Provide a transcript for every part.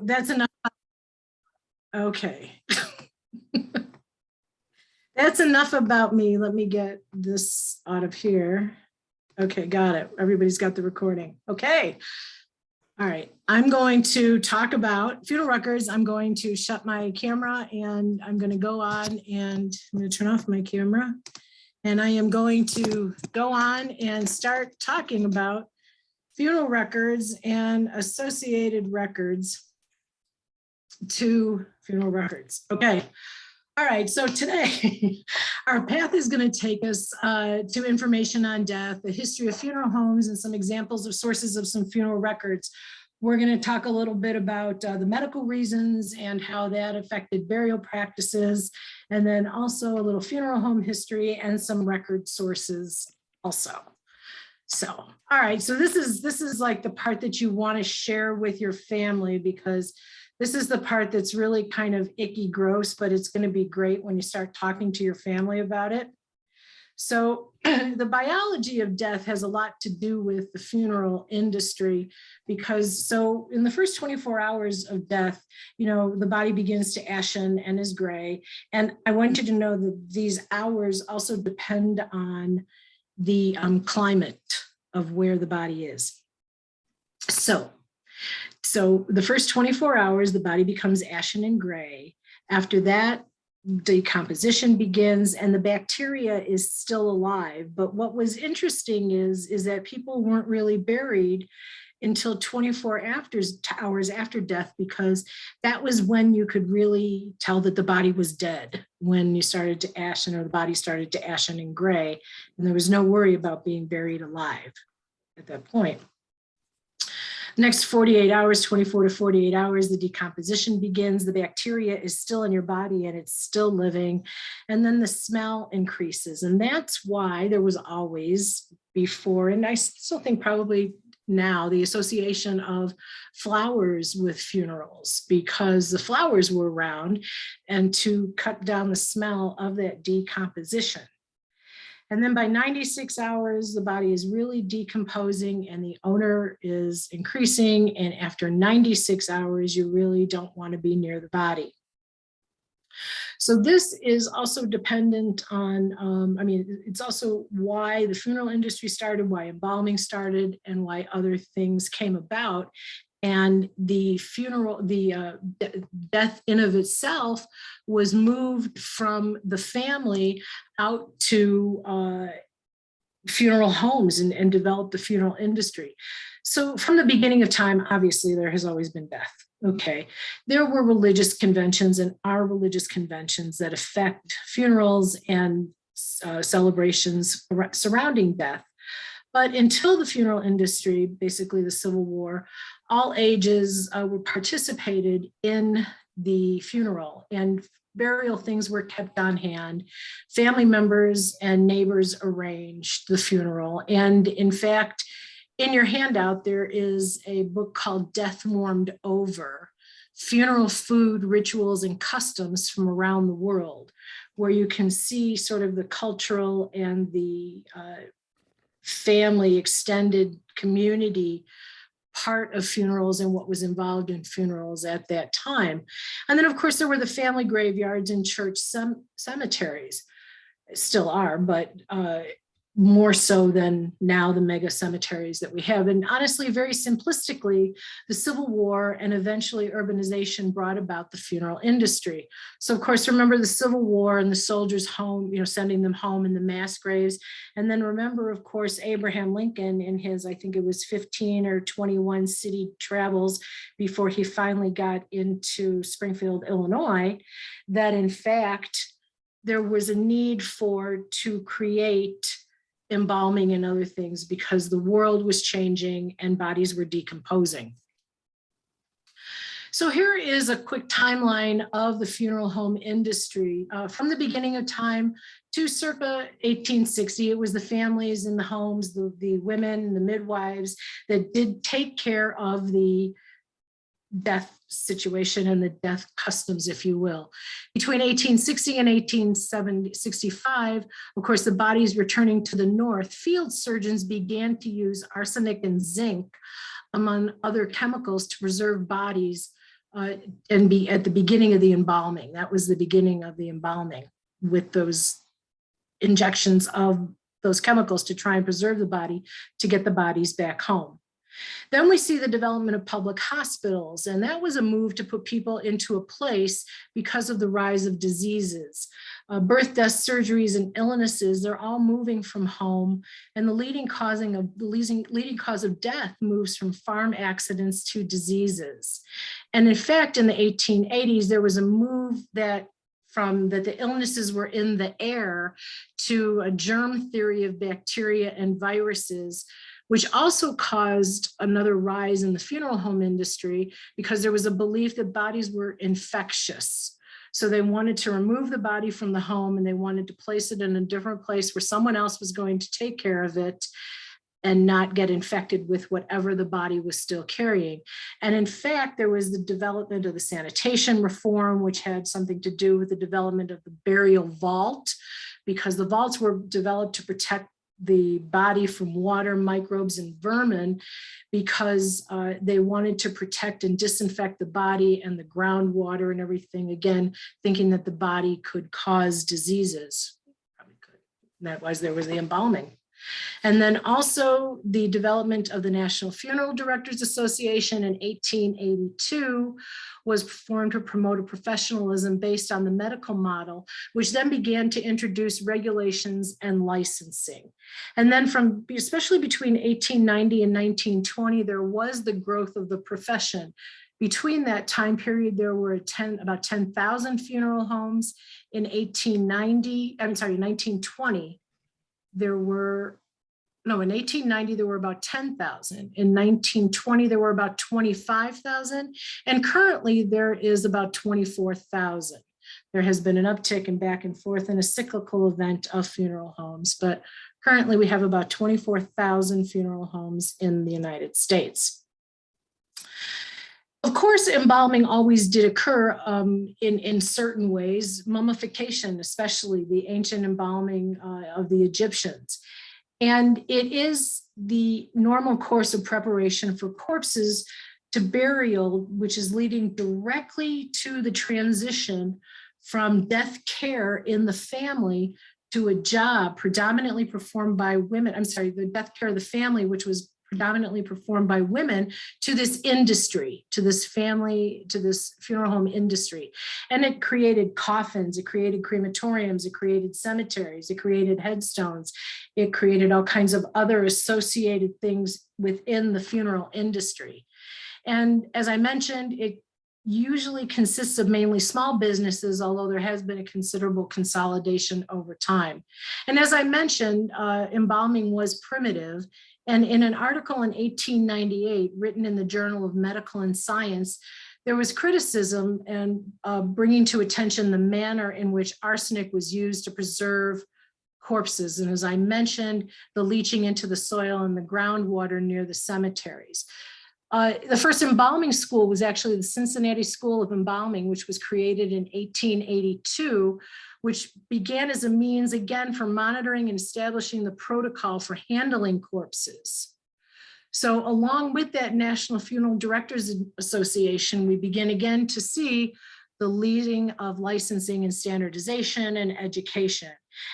that's enough. Okay. That's enough about me. Let me get this out of here. Okay, got it. Everybody's got the recording. Okay. All right. I'm going to talk about funeral records. I'm going to shut my camera and I'm going to go on and I'm going to turn off my camera. And I am going to go on and start talking about funeral records and associated records to funeral records. Okay. All right, so today our path is going to take us to information on death, the history of funeral homes, and some examples of sources of some funeral records. We're going to talk a little bit about the medical reasons and how that affected burial practices, and then also a little funeral home history and some record sources also. So, all right, so this is like the part that you want to share with your family, because this is the part that's really kind of icky, gross, but it's going to be great when you start talking to your family about it. So the biology of death has a lot to do with the funeral industry, because so in the first 24 hours of death, you know, the body begins to ashen and is gray. And I want you to know that these hours also depend on the climate of where the body is. So the first 24 hours, the body becomes ashen and gray. After that, decomposition begins and the bacteria is still alive. But what was interesting is that people weren't really buried until 24 hours after death, because that was when you could really tell that the body was dead, when you started to ashen, or the body started to ashen and gray. And there was no worry about being buried alive at that point. Next 48 hours, 24 to 48 hours, the decomposition begins. The bacteria is still in your body and it's still living. And then the smell increases. And that's why there was always before, and I still think probably now, the association of flowers with funerals, because the flowers were around and to cut down the smell of that decomposition. And then by 96 hours, the body is really decomposing and the odor is increasing. And after 96 hours, you really don't want to be near the body. So this is also dependent on, it's also why the funeral industry started, why embalming started, and why other things came about. And the funeral, death in of itself was moved from the family out to funeral homes and developed the funeral industry. So from the beginning of time, obviously there has always been death. Okay, there were religious conventions and are religious conventions that affect funerals and celebrations surrounding death. But until the funeral industry, basically the Civil War, all ages were participated in the funeral, and burial things were kept on hand. Family members and neighbors arranged the funeral. And in fact, in your handout, there is a book called Death Warmed Over, Funeral Food, Rituals, and Customs from Around the World, where you can see sort of the cultural and the family, extended community part of funerals and what was involved in funerals at that time. And then of course there were the family graveyards and church cemeteries, still are, but more so than now the mega cemeteries that we have. And honestly, very simplistically, the Civil War and eventually urbanization brought about the funeral industry. So of course, remember the Civil War and the soldiers home, you know, sending them home in the mass graves. And then remember, of course, Abraham Lincoln in his, I think it was 15 or 21 city travels before he finally got into Springfield, Illinois, that in fact, there was a need to create embalming and other things because the world was changing and bodies were decomposing. So here is a quick timeline of the funeral home industry. From the beginning of time to circa 1860, it was the families in the homes, the women, the midwives that did take care of the death situation and the death customs, if you will. Between 1860 and 1865, of course, the bodies returning to the north, field surgeons began to use arsenic and zinc, among other chemicals, to preserve bodies and be at the beginning of the embalming. That was the beginning of the embalming, with those injections of those chemicals to try and preserve the body to get the bodies back home. Then we see the development of public hospitals, and that was a move to put people into a place because of the rise of diseases. Birth, deaths, surgeries, and illnesses, they're all moving from home, and the leading cause of death moves from farm accidents to diseases. And in fact, in the 1880s, there was a move that the illnesses were in the air to a germ theory of bacteria and viruses, which also caused another rise in the funeral home industry because there was a belief that bodies were infectious. So they wanted to remove the body from the home and they wanted to place it in a different place where someone else was going to take care of it and not get infected with whatever the body was still carrying. And in fact, there was the development of the sanitation reform, which had something to do with the development of the burial vault, because the vaults were developed to protect the body from water, microbes, and vermin, because they wanted to protect and disinfect the body and the groundwater and everything, again, thinking that the body could cause diseases. Probably could. And that was, there was the embalming. And then also the development of the National Funeral Directors Association in 1882 was formed to promote a professionalism based on the medical model, which then began to introduce regulations and licensing. And then from, especially between 1890 and 1920, there was the growth of the profession. Between that time period, there were about 10,000 funeral homes. In 1920, there were, no, in 1890, there were about 10,000. In 1920, there were about 25,000. And currently there is about 24,000. There has been an uptick and back and forth in a cyclical event of funeral homes, but currently we have about 24,000 funeral homes in the United States. Of course, embalming always did occur in certain ways. Mummification, especially the ancient embalming of the Egyptians. And it is the normal course of preparation for corpses to burial, which is leading directly to the transition from death care in the family to a job predominantly performed by women. I'm sorry, the death care of the family, which was predominantly performed by women, to this industry, to this family, to this funeral home industry. And it created coffins, it created crematoriums, it created cemeteries, it created headstones, it created all kinds of other associated things within the funeral industry. And as I mentioned, it usually consists of mainly small businesses, although there has been a considerable consolidation over time. And as I mentioned, embalming was primitive. And in an article in 1898, written in the Journal of Medical and Science, there was criticism and bringing to attention the manner in which arsenic was used to preserve corpses. And as I mentioned, the leaching into the soil and the groundwater near the cemeteries. The first embalming school was actually the Cincinnati School of Embalming, which was created in 1882, which began as a means, again, for monitoring and establishing the protocol for handling corpses. So along with that National Funeral Directors Association, we begin again to see the leading of licensing and standardization and education.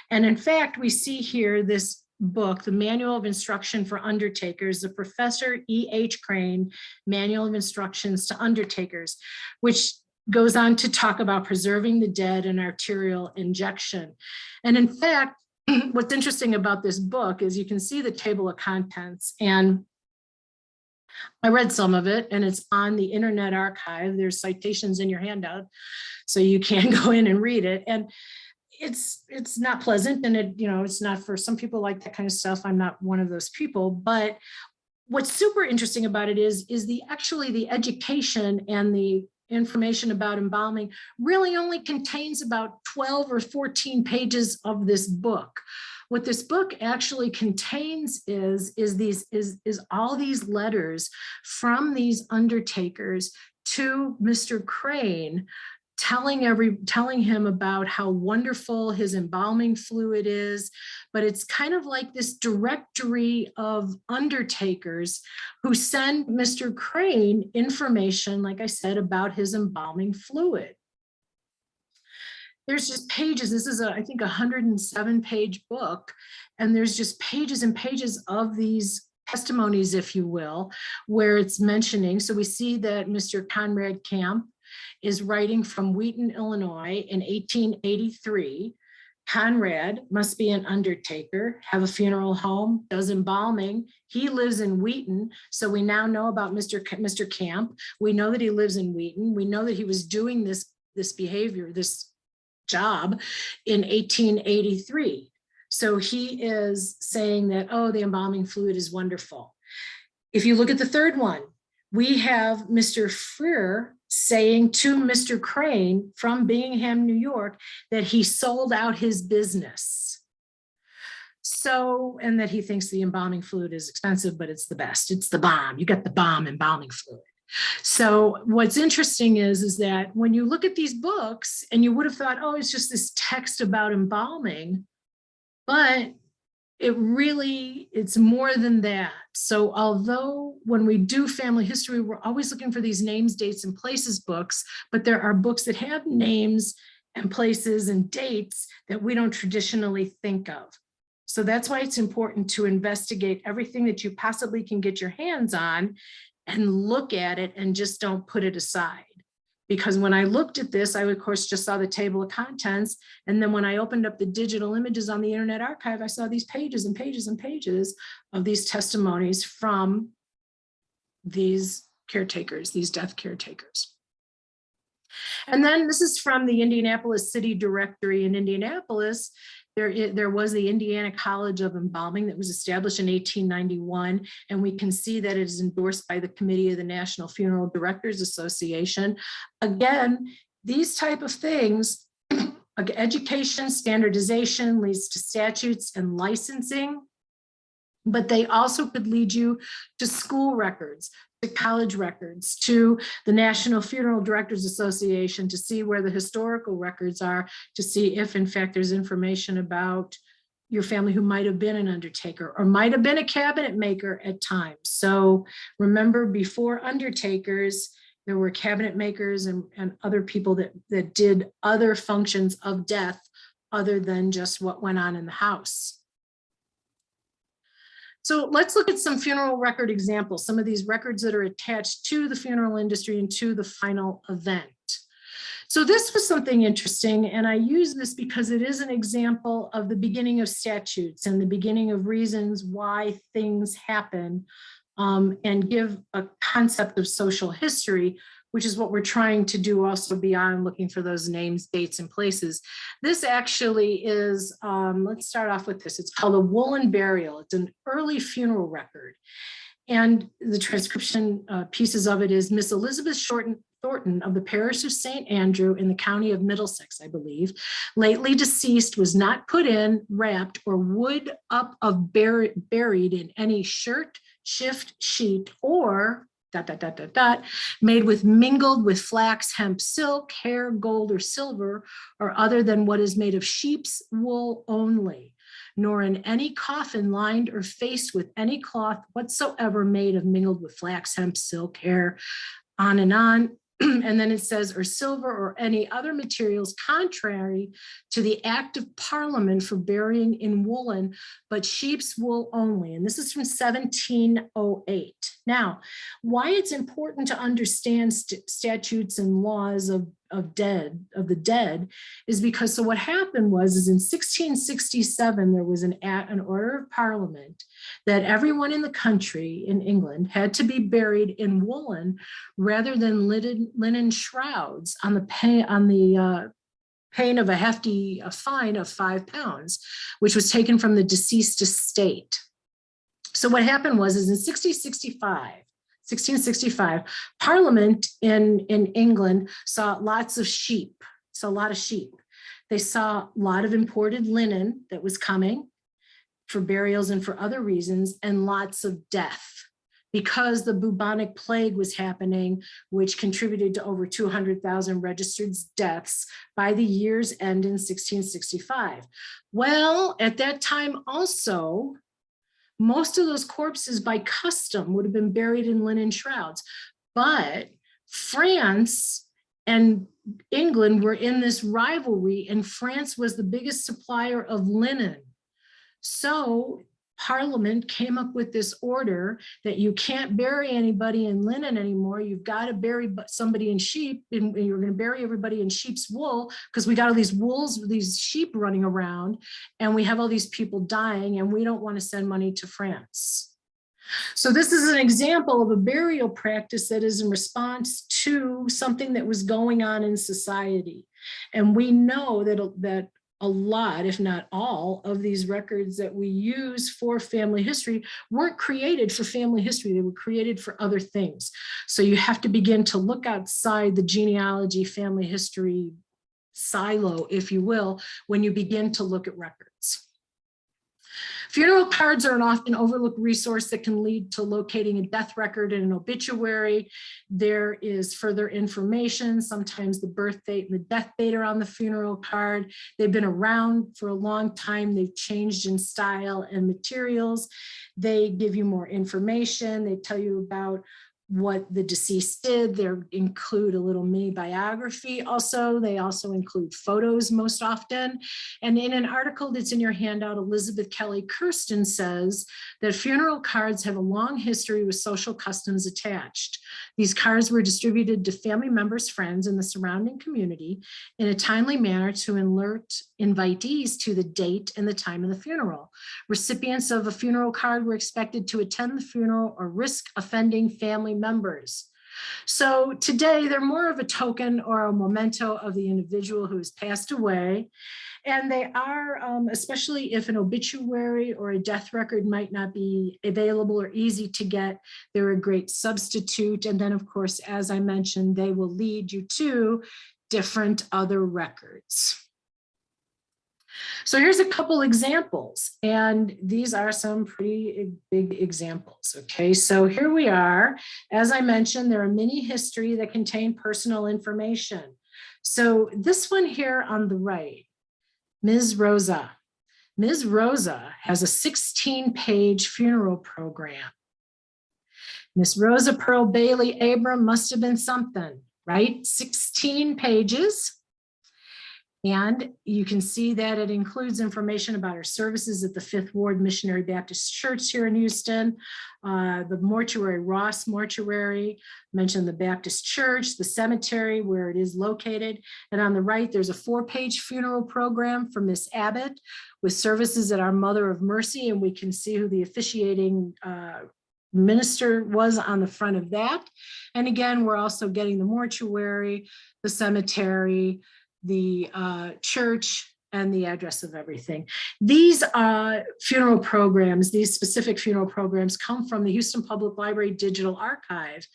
And in fact, we see here this book, the Manual of Instruction for Undertakers, the Professor E.H. Crane Manual of Instructions to Undertakers, which goes on to talk about preserving the dead and arterial injection. And in fact, what's interesting about this book is you can see the table of contents, and I read some of it, and it's on the Internet Archive. There's citations in your handout, so you can go in and read it. And it's not pleasant, and it's not for some people like that kind of stuff. I'm not one of those people, but what's super interesting about it is actually the education and the information about embalming really only contains about 12 or 14 pages of this book. What this book actually contains is all these letters from these undertakers to Mr. Crane, telling him about how wonderful his embalming fluid is, but it's kind of like this directory of undertakers who send Mr. Crane information, like I said, about his embalming fluid. There's just pages. This is I think 107-page book, and there's just pages and pages of these testimonies, if you will, where it's mentioning. So we see that Mr. Conrad Camp is writing from Wheaton, Illinois in 1883. Conrad must be an undertaker, have a funeral home, does embalming. He lives in Wheaton. So we now know about Mr. Camp. We know that he lives in Wheaton. We know that he was doing this behavior, this job in 1883. So he is saying that, oh, the embalming fluid is wonderful. If you look at the third one, we have Mr. Freer saying to Mr. Crane from Bingham, New York, that he sold out his business. So, and that he thinks the embalming fluid is expensive, but it's the best. It's the bomb. You got the bomb embalming fluid. So what's interesting is that when you look at these books and you would have thought, oh, it's just this text about embalming, but it's more than that. So although when we do family history, we're always looking for these names, dates, and places books, but there are books that have names and places and dates that we don't traditionally think of. So that's why it's important to investigate everything that you possibly can get your hands on and look at it and just don't put it aside. Because when I looked at this, I of course just saw the table of contents. And then when I opened up the digital images on the Internet Archive, I saw these pages and pages and pages of these testimonies from these caretakers, these death caretakers. And then this is from the Indianapolis City Directory in Indianapolis. There was the Indiana College of Embalming that was established in 1891, and we can see that it is endorsed by the Committee of the National Funeral Directors Association. Again, these type of things, education, standardization leads to statutes and licensing, but they also could lead you to school records, to college records, to the National Funeral Directors Association to see where the historical records are, to see if in fact there's information about your family who might have been an undertaker or might have been a cabinet maker at times. So remember, before undertakers, there were cabinet makers and other people that did other functions of death other than just what went on in the house. So let's look at some funeral record examples, some of these records that are attached to the funeral industry and to the final event. So this was something interesting, and I use this because it is an example of the beginning of statutes and the beginning of reasons why things happen, and give a concept of social history, which is what we're trying to do also beyond looking for those names, dates, and places. This actually is, let's start off with this. It's called a Woolen Burial. It's an early funeral record. And the transcription pieces of it is Miss Elizabeth Thornton of the parish of St. Andrew in the county of Middlesex, I believe, lately deceased, was not put in, wrapped, or wood up of buried in any shirt, shift, sheet, or ... made with mingled with flax, hemp, silk, hair, gold, or silver, or other than what is made of sheep's wool only, nor in any coffin lined or faced with any cloth whatsoever made of mingled with flax, hemp, silk, hair, on and on. And then it says, or silver or any other materials contrary to the act of Parliament for burying in woolen, but sheep's wool only. And this is from 1708. Now, why it's important to understand statutes and laws of the dead is because, so what happened is in 1667, there was an order of Parliament that everyone in the country in England had to be buried in woolen rather than linen shrouds on the pain of a hefty fine of £5, which was taken from the deceased estate. So what happened is in 1665, Parliament in England saw lots of sheep, a lot of sheep. They saw a lot of imported linen that was coming for burials and for other reasons, and lots of death. because the bubonic plague was happening, which contributed to over 200,000 registered deaths by the year's end in 1665. Well, at that time also, most of those corpses by custom would have been buried in linen shrouds, but France and England were in this rivalry, and France was the biggest supplier of linen. So Parliament came up with this order that you can't bury anybody in linen anymore. You've got to bury somebody in sheep, and you're going to bury everybody in sheep's wool, because we got all these sheep running around, and we have all these people dying, and we don't want to send money to France. So this is an example of a burial practice that is in response to something that was going on in society. And we know that a lot, if not all, of these records that we use for family history weren't created for family history. They were created for other things. So you have to begin to look outside the genealogy family history silo, if you will, when you begin to look at records. Funeral cards are an often overlooked resource that can lead to locating a death record and an obituary. There is further information. Sometimes the birth date and the death date are on the funeral card. They've been around for a long time. They've changed in style and materials. They give you more information. They tell you about what the deceased did. They include a little mini biography also. They also include photos most often. And in an article that's in your handout, Elizabeth Kelly Kirsten says that funeral cards have a long history with social customs attached. These cards were distributed to family members, friends, and the surrounding community in a timely manner to alert invitees to the date and the time of the funeral. Recipients of a funeral card were expected to attend the funeral or risk offending family members. So today they're more of a token or a memento of the individual who has passed away. And they are, especially if an obituary or a death record might not be available or easy to get, they're a great substitute. And then of course, as I mentioned, they will lead you to different other records. So here's a couple examples, and these are some pretty big examples. Okay, so here we are. As I mentioned, they're a mini history that contain personal information. So this one here on the right, Ms. Rosa. Ms. Rosa has a 16-page funeral program. Miss Rosa Pearl Bailey Abram must have been something, right? 16 pages. And you can see that it includes information about her services at the 5th Ward Missionary Baptist Church here in Houston, the mortuary, Ross Mortuary, mentioned the Baptist Church, the cemetery where it is located. And on the right, there's a 4-page funeral program for Miss Abbott with services at our Mother of Mercy. And we can see who the officiating minister was on the front of that. And again, we're also getting the mortuary, the cemetery, the church, and the address of everything. These funeral programs, these specific funeral programs come from the Houston Public Library Digital Archive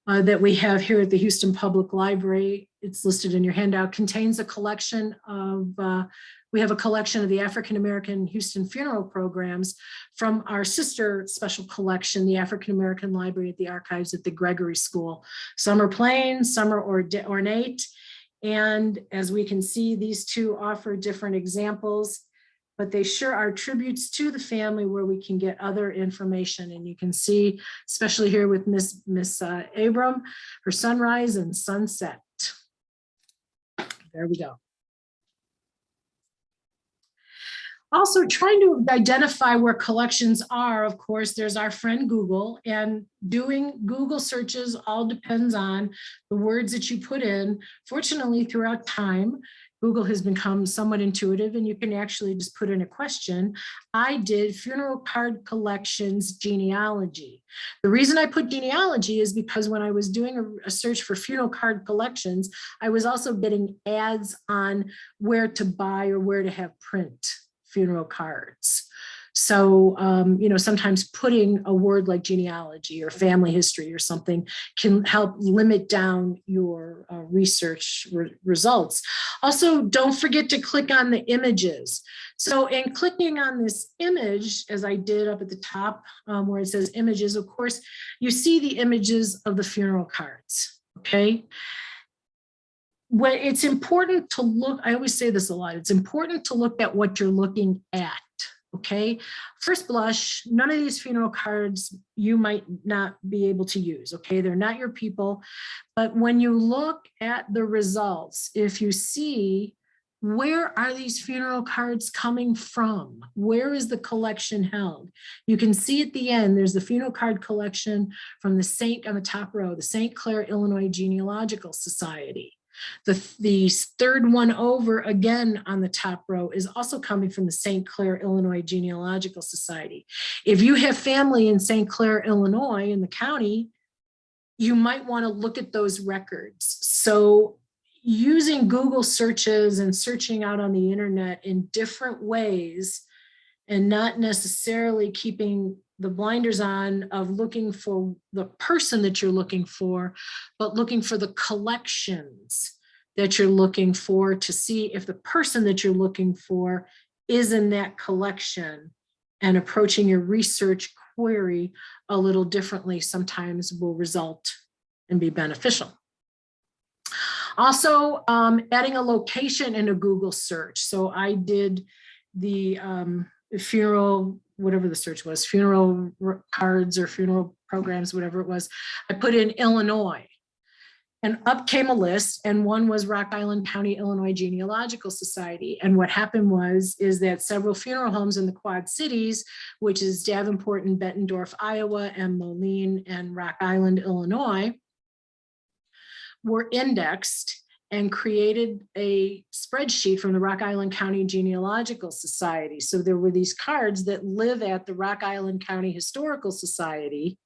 that we have here at the Houston Public Library. It's listed in your handout, contains a collection of, we have a collection of the African-American Houston funeral programs from our sister special collection, the African-American Library at the Archives at the Gregory School. Some are plain, some are ornate. And as we can see, these two offer different examples, but they sure are tributes to the family where we can get other information. And you can see, especially here with Miss Abram, her sunrise and sunset. There we go. Also, trying to identify where collections are, of course, there's our friend Google, and doing Google searches all depends on the words that you put in. Fortunately, throughout time, Google has become somewhat intuitive, and you can actually just put in a question. I did funeral card collections genealogy. The reason I put genealogy is because when I was doing a search for funeral card collections, I was also getting ads on where to buy or where to have print funeral cards. So, sometimes putting a word like genealogy or family history or something can help limit down your research results. Also, don't forget to click on the images. So in clicking on this image, as I did up at the top where it says images, of course, you see the images of the funeral cards, okay? When it's important to look, I always say this a lot, it's important to look at what you're looking at. Okay, first blush, none of these funeral cards you might not be able to use. Okay, they're not your people. But when you look at the results, if you see where are these funeral cards coming from, where is the collection held, you can see at the end there's the funeral card collection from the St. on the top row, the St. Clair, Illinois Genealogical Society. The third one over again on the top row is also coming from the St. Clair, Illinois Genealogical Society. If you have family in St. Clair, Illinois in the county, you might want to look at those records. So using Google searches and searching out on the internet in different ways and not necessarily keeping the blinders on of looking for the person that you're looking for, but looking for the collections that you're looking for to see if the person that you're looking for is in that collection, and approaching your research query a little differently sometimes will result and be beneficial. Also, adding a location in a Google search. So I did the funeral, whatever the search was, funeral cards or funeral programs, whatever it was. I put in Illinois, and up came a list, and one was Rock Island County, Illinois Genealogical Society. And what happened is that several funeral homes in the Quad Cities, which is Davenport and Bettendorf, Iowa, and Moline and Rock Island, Illinois, were indexed and created a spreadsheet from the Rock Island County Genealogical Society. So there were these cards that live at the Rock Island County Historical Society,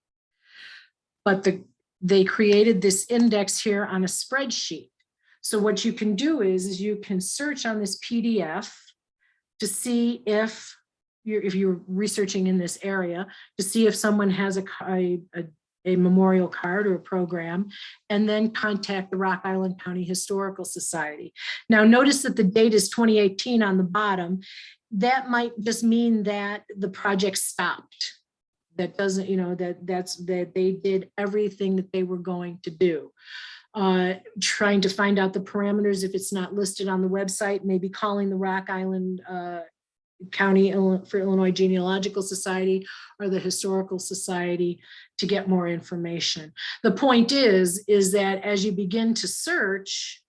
but they created this index here on a spreadsheet. So what you can do is you can search on this PDF to see if you're researching in this area, to see if someone has a memorial card or a program, and then contact the Rock Island County Historical Society. Now notice that the date is 2018 on the bottom. That might just mean that the project stopped. That doesn't, that they did everything that they were going to do. Trying to find out the parameters if it's not listed on the website, maybe calling the Rock Island County for Illinois Genealogical Society or the Historical Society to get more information. The point is that as you begin to search,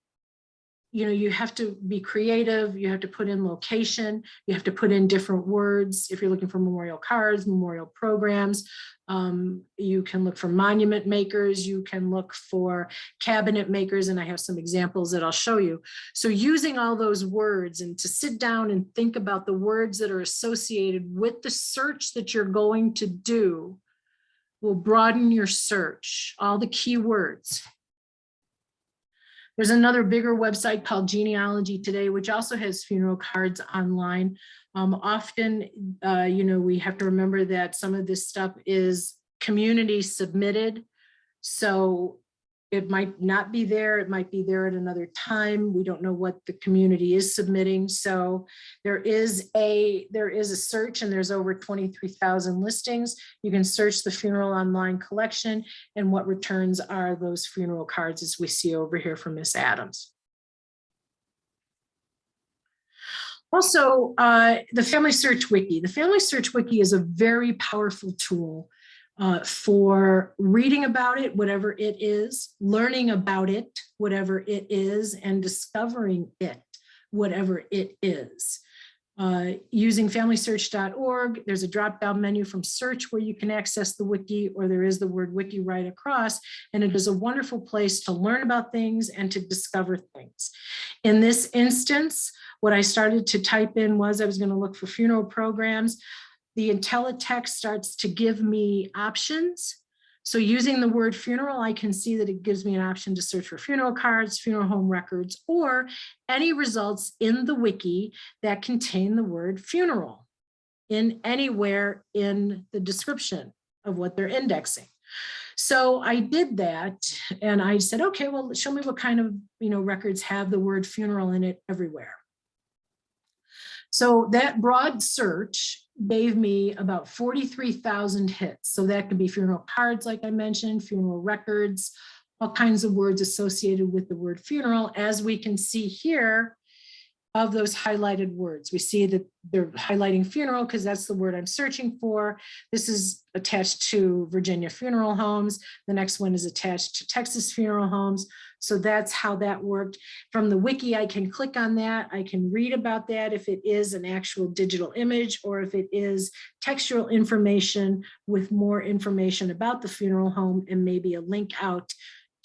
you have to be creative, you have to put in location, you have to put in different words. If you're looking for memorial cards, memorial programs, you can look for monument makers, you can look for cabinet makers, and I have some examples that I'll show you. So using all those words and to sit down and think about the words that are associated with the search that you're going to do will broaden your search, all the keywords. There's another bigger website called Genealogy Today, which also has funeral cards online. Often, we have to remember that some of this stuff is community submitted. So it might not be there. It might be there at another time. We don't know what the community is submitting. So there is a search, and there's over 23,000 listings. You can search the funeral online collection, and what returns are those funeral cards, as we see over here from Miss Adams. Also, the Family Search Wiki. The Family Search Wiki is a very powerful tool for reading about it, whatever it is, learning about it, whatever it is, and discovering it, whatever it is. Using familysearch.org, there's a drop-down menu from search where you can access the wiki, or there is the word wiki right across, and it is a wonderful place to learn about things and to discover things. In this instance, what I started to type in was I was going to look for funeral programs. The IntelliText starts to give me options. So using the word funeral, I can see that it gives me an option to search for funeral cards, funeral home records, or any results in the wiki that contain the word funeral. in anywhere in the description of what they're indexing. So I did that and I said, okay, well, show me what kind of, records have the word funeral in it everywhere. So that broad search gave me about 43,000 hits. So that could be funeral cards, like I mentioned, funeral records, all kinds of words associated with the word funeral. As we can see here, of those highlighted words, we see that they're highlighting funeral because that's the word I'm searching for. This is attached to Virginia funeral homes. The next one is attached to Texas funeral homes. So that's how that worked. From the wiki, I can click on that. I can read about that if it is an actual digital image or if it is textual information with more information about the funeral home and maybe a link out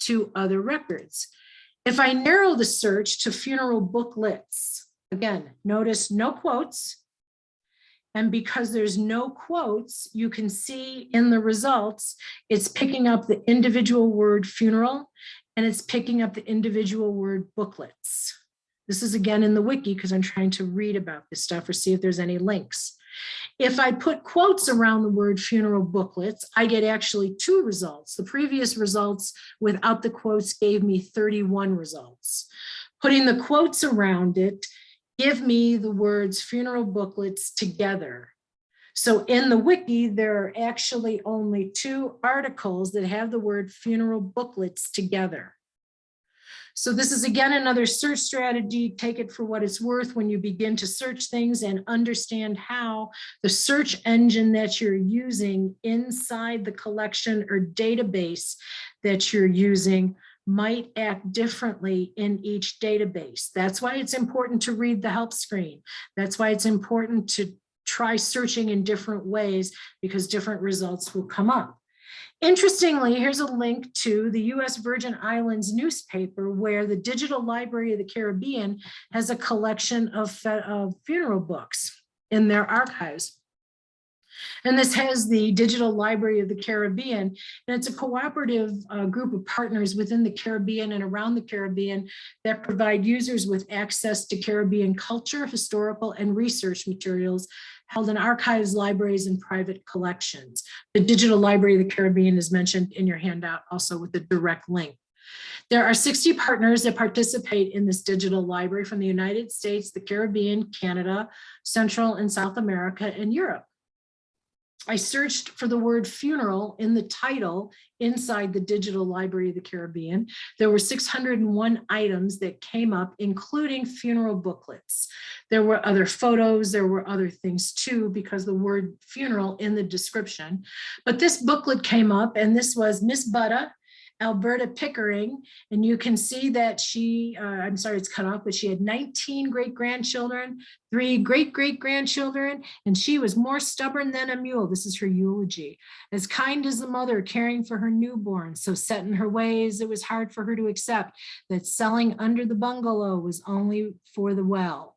to other records. If I narrow the search to funeral booklets, again, notice no quotes. And because there's no quotes, you can see in the results, it's picking up the individual word funeral and it's picking up the individual word booklets. This is again in the wiki because I'm trying to read about this stuff or see if there's any links. If I put quotes around the word funeral booklets, I get actually 2 results. The previous results without the quotes gave me 31 results. Putting the quotes around it give me the words funeral booklets together. So in the wiki, there are actually only 2 articles that have the word funeral booklets together. So this is again another search strategy. Take it for what it's worth when you begin to search things and understand how the search engine that you're using inside the collection or database that you're using might act differently in each database. That's why it's important to read the help screen. That's why it's important to try searching in different ways because different results will come up. Interestingly, here's a link to the U.S. Virgin Islands newspaper where the Digital Library of the Caribbean has a collection of funeral books in their archives. And this has the Digital Library of the Caribbean, and it's a cooperative group of partners within the Caribbean and around the Caribbean that provide users with access to Caribbean culture, historical, and research materials held in archives, libraries, and private collections. The Digital Library of the Caribbean is mentioned in your handout also with a direct link. There are 60 partners that participate in this digital library from the United States, the Caribbean, Canada, Central and South America, and Europe. I searched for the word funeral in the title inside the Digital Library of the Caribbean. There were 601 items that came up, including funeral booklets. There were other photos, there were other things too, because the word funeral in the description. But this booklet came up, and this was Miss Butta, Alberta Pickering, and you can see that she, I'm sorry it's cut off, but she had 19 great-grandchildren, 3 great-great-grandchildren, and she was more stubborn than a mule. This is her eulogy. As kind as the mother caring for her newborn, so set in her ways, it was hard for her to accept that selling under the bungalow was only for the well.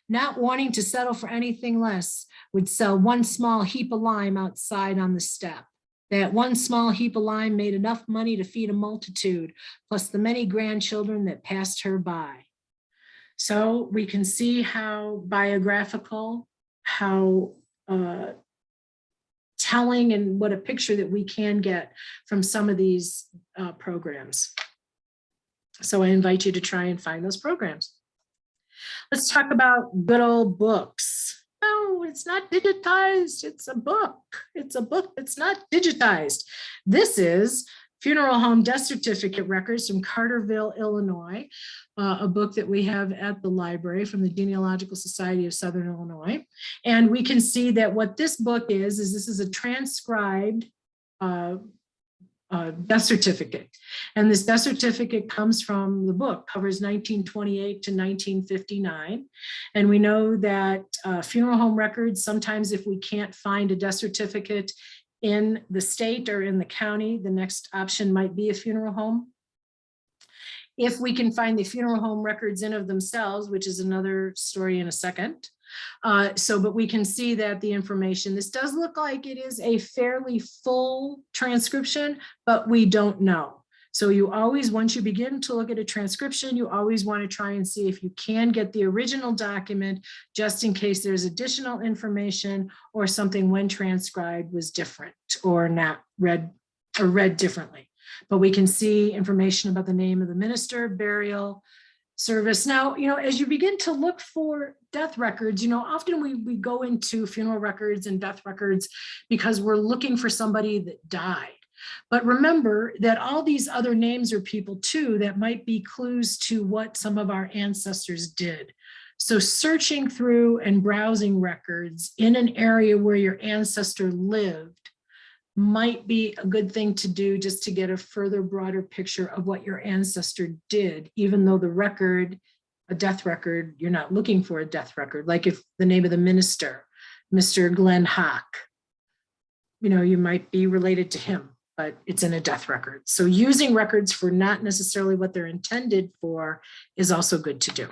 Not wanting to settle for anything less, would sell 1 small heap of lime outside on the step. That 1 small heap of lime made enough money to feed a multitude, plus the many grandchildren that passed her by. So we can see how biographical, how telling, and what a picture that we can get from some of these programs. So I invite you to try and find those programs. Let's talk about good old books. No, it's not digitized. It's a book. It's a book that's not digitized. This is Funeral Home Death Certificate Records from Carterville, Illinois, a book that we have at the library from the Genealogical Society of Southern Illinois. And we can see that what this book is this is a transcribed death certificate. And this death certificate comes from the book, covers 1928 to 1959. And we know that funeral home records, sometimes if we can't find a death certificate in the state or in the county, the next option might be a funeral home. If we can find the funeral home records in of themselves, which is another story in a second. But we can see that the information, this does look like it is a fairly full transcription, but we don't know. So you always, once you begin to look at a transcription, you always want to try and see if you can get the original document, just in case there's additional information or something when transcribed was different or not read or read differently. But we can see information about the name of the minister, burial, service. Now, as you begin to look for death records, often we go into funeral records and death records because we're looking for somebody that died. But remember that all these other names are people too that might be clues to what some of our ancestors did. So searching through and browsing records in an area where your ancestor lived might be a good thing to do, just to get a further broader picture of what your ancestor did, even though the record, a death record, you're not looking for a death record. Like if the name of the minister, Mr. Glenn Hawk, you might be related to him, but it's in a death record. So using records for not necessarily what they're intended for is also good to do.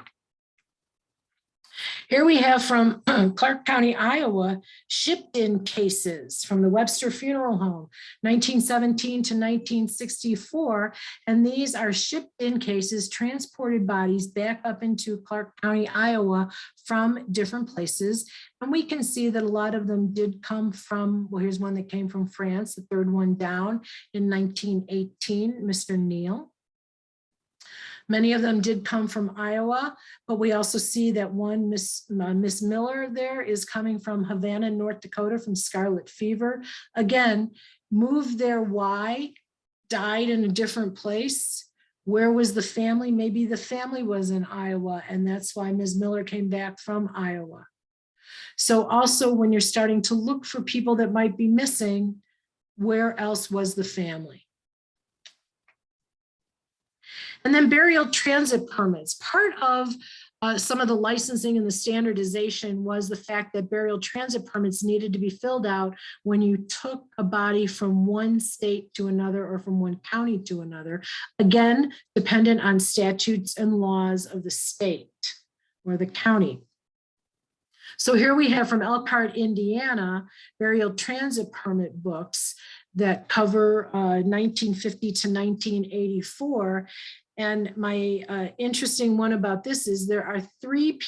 Here we have from Clark County, Iowa, shipped in cases from the Webster Funeral Home, 1917 to 1964. And these are shipped in cases, transported bodies back up into Clark County, Iowa from different places. And we can see that a lot of them did come from, well, here's one that came from France, the third one down in 1918, Mr. Neal. Many of them did come from Iowa, but we also see that one Miss Miller there is coming from Havana, North Dakota, from scarlet fever. Again, moved there. Why? Died in a different place. Where was the family? Maybe the family was in Iowa, and that's why Ms. Miller came back from Iowa. So also when you're starting to look for people that might be missing, where else was the family? And then burial transit permits. Part of some of the licensing and the standardization was the fact that burial transit permits needed to be filled out when you took a body from one state to another or from one county to another. Again, dependent on statutes and laws of the state or the county. So here we have from Elkhart, Indiana, burial transit permit books that cover 1950 to 1984. And my interesting one about this is there are three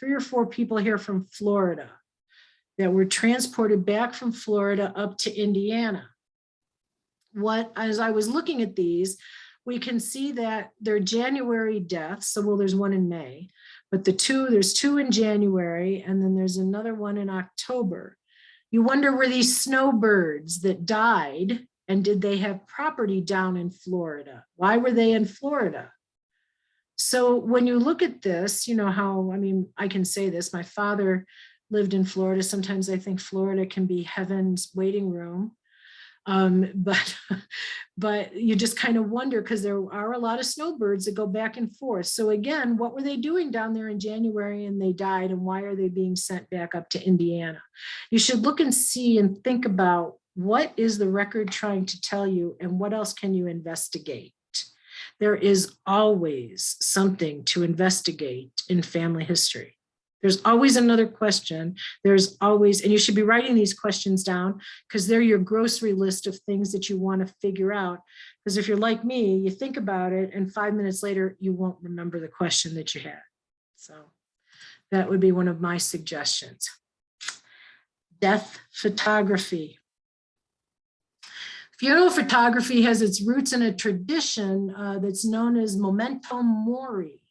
or four people here from Florida that were transported back from Florida up to Indiana. As I was looking at these, we can see that they're January deaths. So, well, there's one in May, but there's two in January, and then there's another one in October. You wonder, were these snowbirds that died, and did they have property down in Florida? Why were they in Florida? So when you look at this, I can say this, my father lived in Florida. Sometimes I think Florida can be heaven's waiting room. But you just kind of wonder, because there are a lot of snowbirds that go back and forth. So again, what were they doing down there in January and they died, and why are they being sent back up to Indiana? You should look and see and think about, what is the record trying to tell you, and what else can you investigate? There is always something to investigate in family history. There's always another question. There's always, and you should be writing these questions down, because they're your grocery list of things that you want to figure out. Because if you're like me, you think about it, and 5 minutes later, you won't remember the question that you had. So that would be one of my suggestions. Death photography. Funeral photography has its roots in a tradition that's known as memento mori.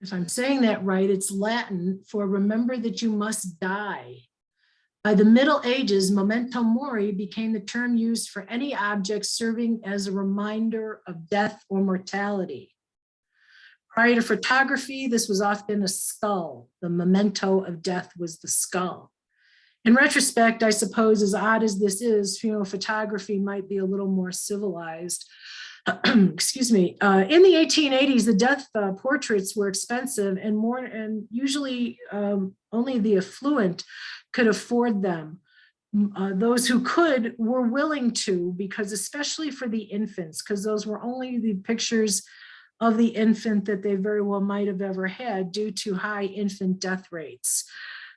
If I'm saying that right, it's Latin for remember that you must die. By the Middle Ages, memento mori became the term used for any object serving as a reminder of death or mortality. Prior to photography, this was often a skull. The memento of death was the skull. In retrospect, I suppose, as odd as this is, funeral photography might be a little more civilized. Excuse me. In the 1880s, the death portraits were expensive, and usually only the affluent could afford them. Those who could were willing to, because especially for the infants, because those were only the pictures of the infant that they very well might have ever had due to high infant death rates.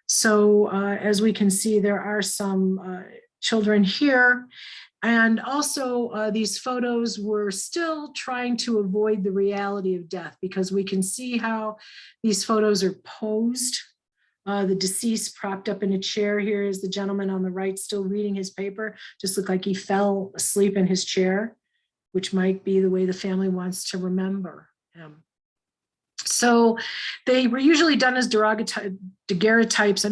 So as we can see, there are some children here. And also these photos were still trying to avoid the reality of death, because we can see how these photos are posed. The deceased propped up in a chair. Here is the gentleman on the right still reading his paper. Just looked like he fell asleep in his chair, which might be the way the family wants to remember him. So they were usually done as daguerreotypes,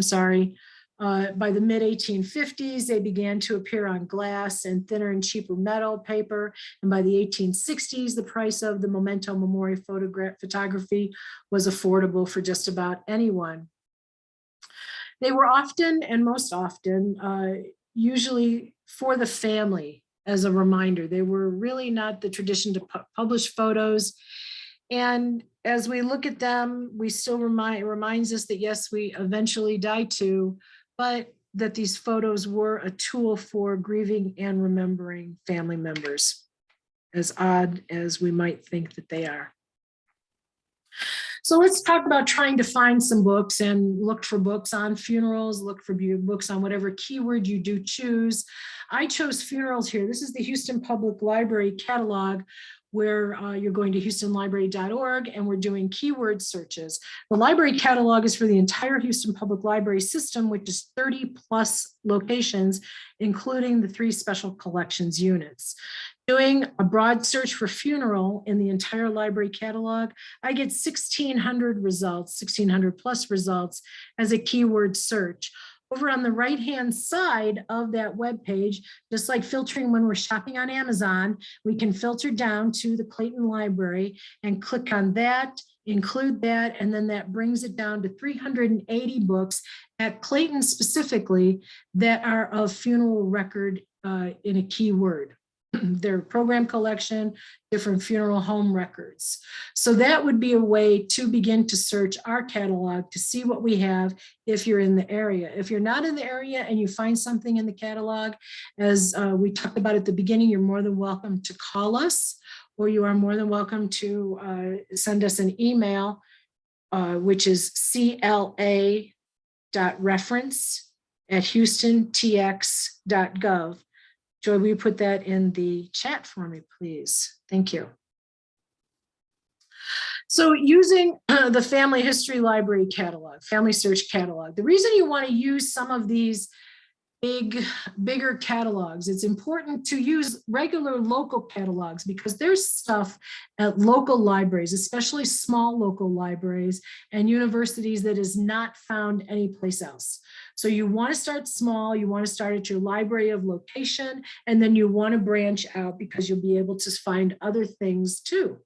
by the mid-1850s, they began to appear on glass and thinner and cheaper metal paper. And by the 1860s, the price of the memento mori photography was affordable for just about anyone. They were often, and most often, usually for the family as a reminder. They were really not the tradition to publish photos. And as we look at them, we still reminds us that yes, we eventually die too, but that these photos were a tool for grieving and remembering family members, as odd as we might think that they are. So let's talk about trying to find some books, and look for books on funerals, look for books on whatever keyword you do choose. I chose funerals here. This is the Houston Public Library catalog, where you're going to houstonlibrary.org, and we're doing keyword searches. The library catalog is for the entire Houston Public Library system, which is 30 plus locations, including the 3 special collections units. Doing a broad search for funeral in the entire library catalog, I get 1,600 results, 1,600 plus results as a keyword search. Over on the right-hand side of that web page, just like filtering when we're shopping on Amazon, we can filter down to the Clayton Library and click on that, include that, and then that brings it down to 380 books at Clayton specifically that are of funeral record in a keyword. Their program collection, different funeral home records. So that would be a way to begin to search our catalog to see what we have if you're in the area. If you're not in the area and you find something in the catalog, as we talked about at the beginning, you're more than welcome to call us, or you are more than welcome to send us an email, which is cla.reference@houstontx.gov. Joy, will you put that in the chat for me, please? Thank you. So using the Family History Library catalog, Family Search catalog, the reason you want to use some of these bigger catalogs, it's important to use regular local catalogs, because there's stuff at local libraries, especially small local libraries and universities, that is not found anyplace else. So you want to start small, you want to start at your library of location, and then you want to branch out, because you'll be able to find other things too.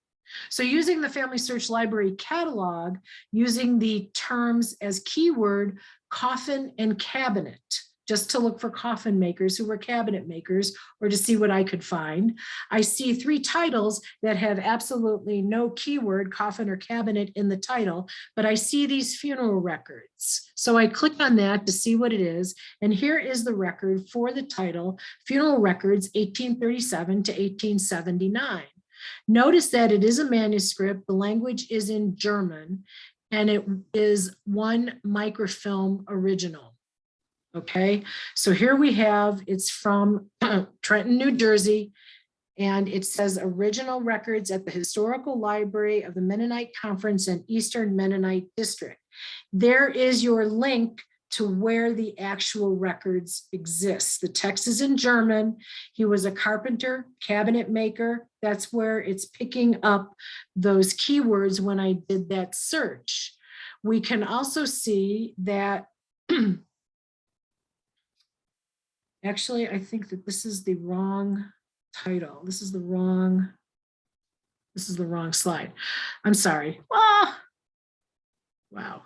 So using the Family Search Library catalog, using the terms as keyword coffin and cabinet, just to look for coffin makers who were cabinet makers, or to see what I could find. I see 3 titles that have absolutely no keyword coffin or cabinet in the title, but I see these funeral records. So I click on that to see what it is. And here is the record for the title, Funeral Records 1837 to 1879. Notice that it is a manuscript. The language is in German, and it is 1 microfilm original. Okay, so here we have, it's from Trenton, New Jersey, and it says original records at the Historical Library of the Mennonite Conference and Eastern Mennonite District. There is your link to where the actual records exist. The text is in German. He was a carpenter, cabinet maker. That's where it's picking up those keywords when I did that search. We can also see that actually, I think that this is the wrong title. This is the wrong slide. I'm sorry. Ah! Wow.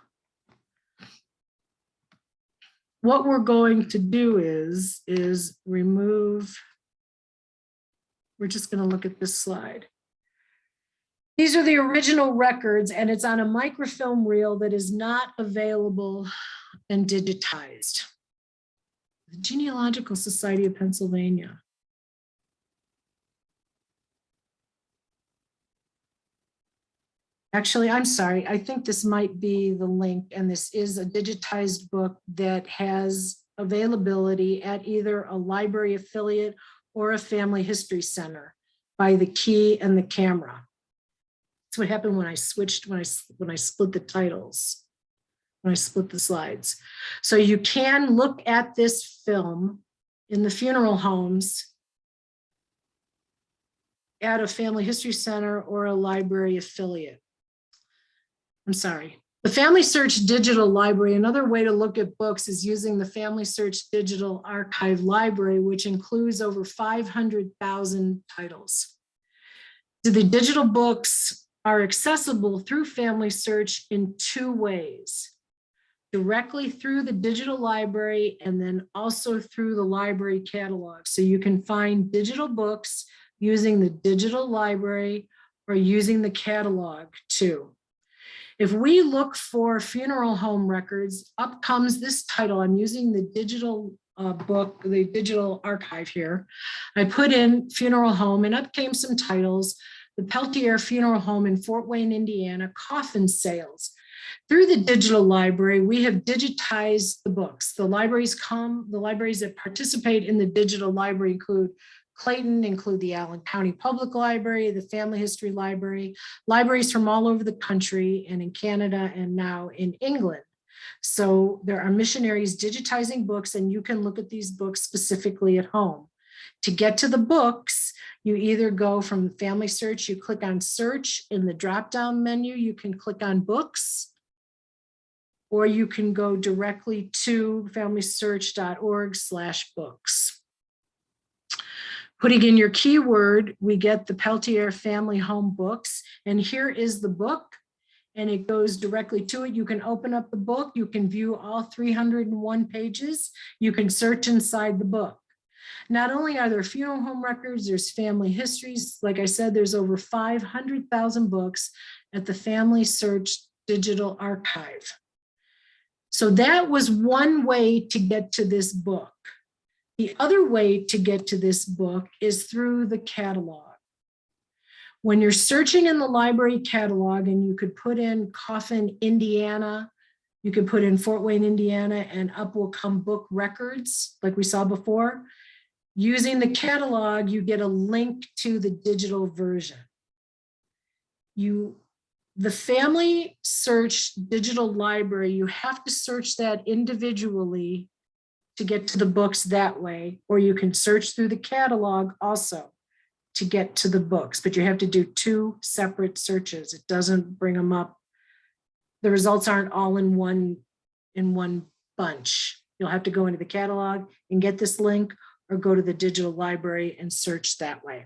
What we're going to do is remove, we're just going to look at this slide. These are the original records, and it's on a microfilm reel that is not available and digitized. The Genealogical Society of Pennsylvania. Actually, I'm sorry, I think this might be the link, and this is a digitized book that has availability at either a library affiliate or a family history center by the key and the camera. That's what happened when I switched, when I split the titles, when I split the slides. So you can look at this film in the funeral homes at a family history center or a library affiliate. I'm sorry. The Family Search Digital Library, another way to look at books is using the Family Search Digital Archive Library, which includes over 500,000 titles. The digital books are accessible through Family Search in two ways: directly through the digital library and then also through the library catalog. So you can find digital books using the digital library or using the catalog too. If we look for funeral home records, up comes this title. I'm using the digital book, the digital archive here. I put in funeral home and up came some titles. The Peltier Funeral Home in Fort Wayne, Indiana, coffin sales. Through the digital library, we have digitized the books. The libraries that participate in the digital library include Clayton, include the Allen County Public Library, the Family History Library, libraries from all over the country and in Canada and now in England. So there are missionaries digitizing books, and you can look at these books specifically at home. To get to the books, you either go from Family Search, you click on search in the drop-down menu, you can click on books, or you can go directly to familysearch.org/books. Putting in your keyword, we get the Peltier Family Home Books, and here is the book, and it goes directly to it. You can open up the book, you can view all 301 pages, you can search inside the book. Not only are there funeral home records, there's family histories. Like I said, there's over 500,000 books at the Family Search Digital Archive. So that was one way to get to this book. The other way to get to this book is through the catalog. When you're searching in the library catalog, and you could put in Coffin, Indiana, you could put in Fort Wayne, Indiana, and up will come book records, like we saw before. Using the catalog, you get a link to the digital version. The Family Search Digital Library, you have to search that individually to get to the books that way, or you can search through the catalog also to get to the books, but you have to do two separate searches. It doesn't bring them up. The results aren't all in one bunch. You'll have to go into the catalog and get this link, or go to the digital library and search that way.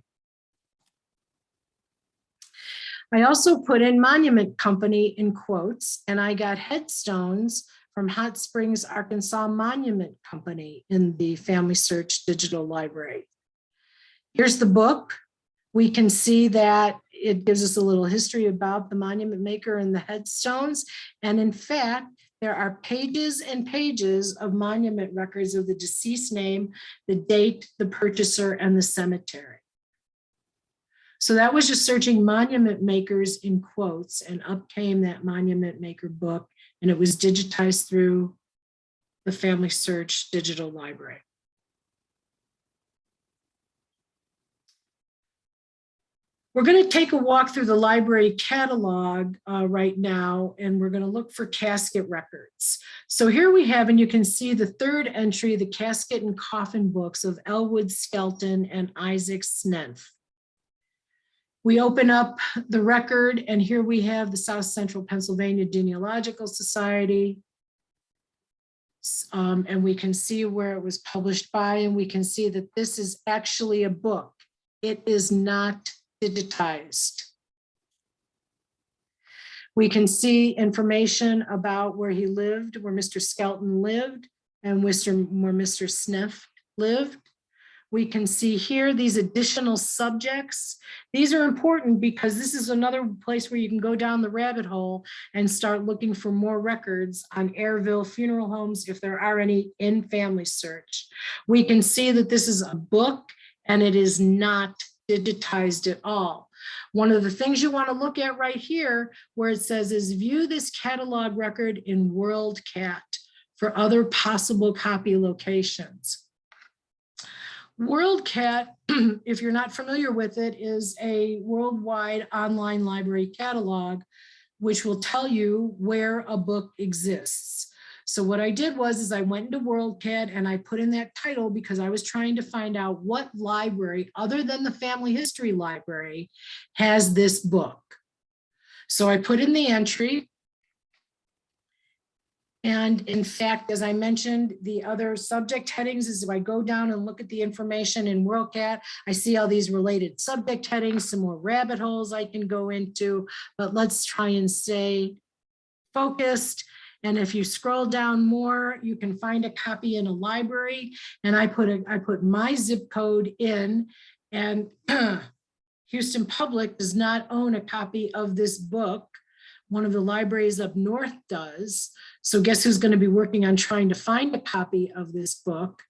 I also put in Monument Company in quotes, and I got headstones from Hot Springs, Arkansas Monument Company in the Family Search Digital Library. Here's the book. We can see that it gives us a little history about the monument maker and the headstones. And in fact, there are pages and pages of monument records of the deceased name, the date, the purchaser, and the cemetery. So that was just searching monument makers in quotes, and up came that monument maker book, and it was digitized through the Family Search Digital Library. We're going to take a walk through the library catalog right now, and we're going to look for casket records. So here we have, and you can see the third entry, the casket and coffin books of Elwood Skelton and Isaac Snenth. We open up the record, and here we have the South Central Pennsylvania Genealogical Society. And we can see where it was published by, and we can see that this is actually a book. It is not digitized. We can see information about where he lived, where Mr. Skelton lived, and where Mr. Snenth lived. We can see here these additional subjects. These are important because this is another place where you can go down the rabbit hole and start looking for more records on Airville funeral homes, if there are any in Family Search. We can see that this is a book and it is not digitized at all. One of the things you want to look at right here where it says is view this catalog record in Worldcat for other possible copy locations. Worldcat, if you're not familiar with it, is a worldwide online library catalog, which will tell you where a book exists. So what I did is I went into Worldcat and I put in that title because I was trying to find out what library, other than the Family History Library, has this book. So I put in the entry. And in fact, as I mentioned, the other subject headings is if I go down and look at the information in Worldcat, I see all these related subject headings, some more rabbit holes I can go into, but let's try and stay focused. And if you scroll down more, you can find a copy in a library. And I put my zip code in, and Houston Public does not own a copy of this book. One of the libraries up north does. So guess who's going to be working on trying to find a copy of this book?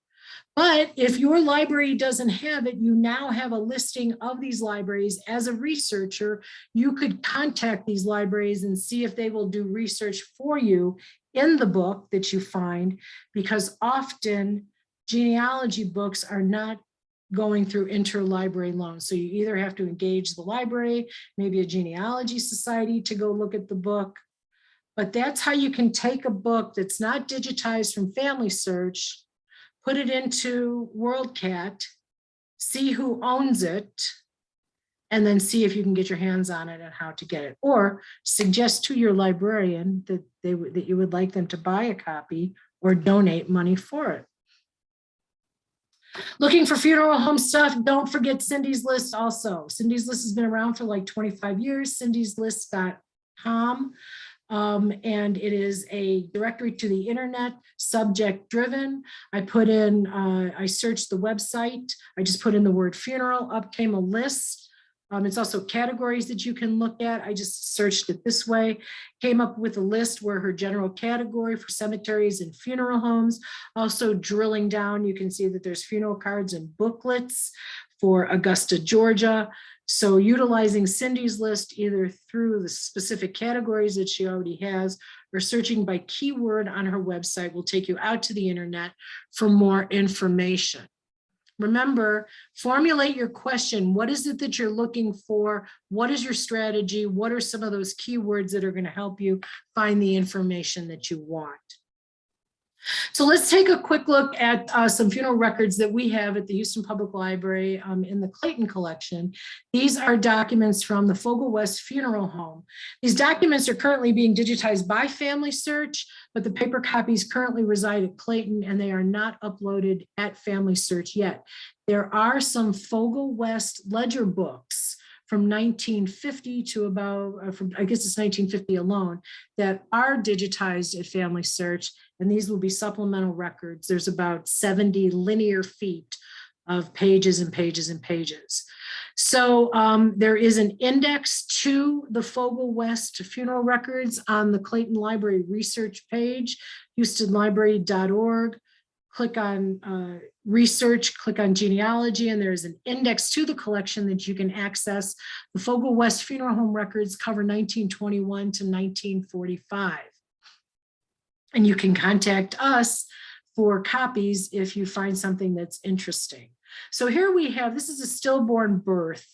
But if your library doesn't have it, you now have a listing of these libraries. As a researcher, you could contact these libraries and see if they will do research for you in the book that you find, because often genealogy books are not going through interlibrary loans. So you either have to engage the library, maybe a genealogy society to go look at the book. But that's how you can take a book that's not digitized from Family Search, put it into Worldcat, see who owns it, and then see if you can get your hands on it and how to get it. Or suggest to your librarian that you would like them to buy a copy or donate money for it. Looking for funeral home stuff, don't forget Cindy's List also. Cindy's List has been around for like 25 years, cindy'slist.com. And it is a directory to the internet, subject driven. I put in, I searched the website. I just put in the word funeral, up came a list. It's also categories that you can look at. I just searched it this way, came up with a list where her general category for cemeteries and funeral homes. Also drilling down, you can see that there's funeral cards and booklets for Augusta, Georgia. So utilizing Cindy's List either through the specific categories that she already has or searching by keyword on her website will take you out to the internet for more information. Remember, formulate your question. What is it that you're looking for? What is your strategy? What are some of those keywords that are going to help you find the information that you want? So let's take a quick look at some funeral records that we have at the Houston Public Library in the Clayton collection. These are documents from the Fogle West Funeral Home. These documents are currently being digitized by Family Search, but the paper copies currently reside at Clayton and they are not uploaded at Family Search yet. There are some Fogle West ledger books from 1950 to about, I guess it's 1950 alone, that are digitized at Family Search, and these will be supplemental records. There's about 70 linear feet of pages and pages and pages. So there is an index to the Fogle West funeral records on the Clayton Library research page, houstonlibrary.org. Click on research, click on genealogy, and there's an index to the collection that you can access. The Fogle West Funeral Home records cover 1921 to 1945. And you can contact us for copies if you find something that's interesting. So here we have, this is a stillborn birth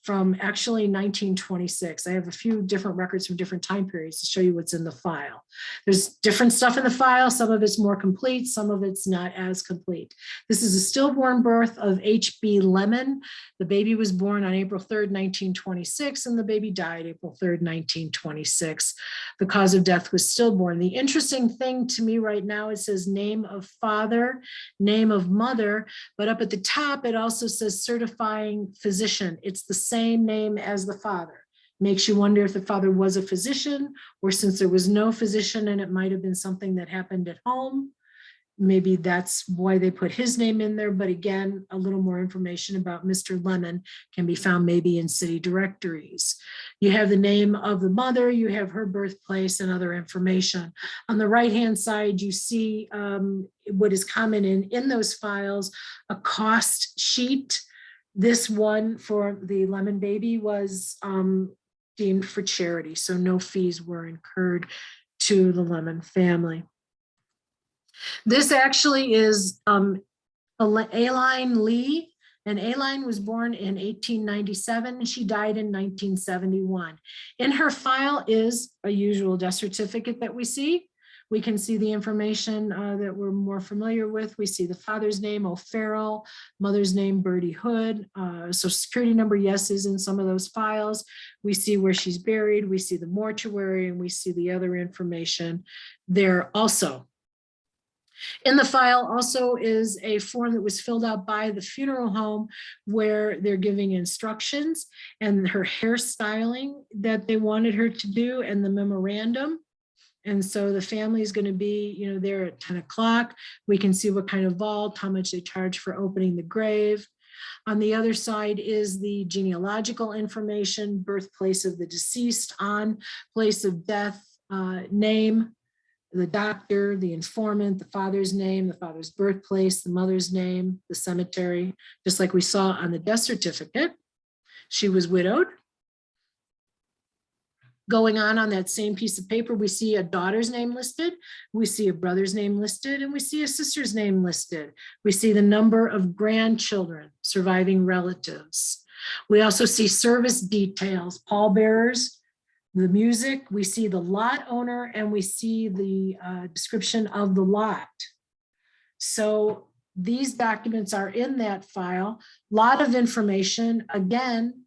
from actually 1926. I have a few different records from different time periods to show you what's in the file. There's different stuff in the file. Some of it's more complete, some of it's not as complete. This is a stillborn birth of H.B. Lemon. The baby was born on April 3rd, 1926, and the baby died April 3rd, 1926. The cause of death was stillborn. The interesting thing to me right now, it says name of father, name of mother, but up at the top, it also says certifying physician. It's the same name as the father. Makes you wonder if the father was a physician, or since there was no physician and it might have been something that happened at home, maybe that's why they put his name in there. But again, a little more information about Mr. Lemon can be found maybe in city directories. You have the name of the mother, you have her birthplace and other information. On the right-hand side, you see what is common in those files, a cost sheet. This one for the Lemon baby was deemed for charity, so no fees were incurred to the Lemon family. This actually is Aline Lee, and Aline was born in 1897 and she died in 1971. In her file is a usual death certificate that we see. We can see the information that we're more familiar with. We see the father's name, O'Farrell, mother's name, Bertie Hood. Social Security number, yes, is in some of those files. We see where she's buried. We see the mortuary, and we see the other information there also. In the file also is a form that was filled out by the funeral home where they're giving instructions and her hairstyling that they wanted her to do and the memorandum. And so the family is going to be, you know, there at 10 o'clock. We can see what kind of vault, how much they charge for opening the grave. On the other side is the genealogical information, birthplace of the deceased, on place of death, name, the doctor, the informant, the father's name, the father's birthplace, the mother's name, the cemetery, just like we saw on the death certificate. She was widowed. Going on that same piece of paper, we see a daughter's name listed, we see a brother's name listed, and we see a sister's name listed. We see the number of grandchildren, surviving relatives. We also see service details, pallbearers, the music, we see the lot owner, and we see the description of the lot. So these documents are in that file. A lot of information. Again,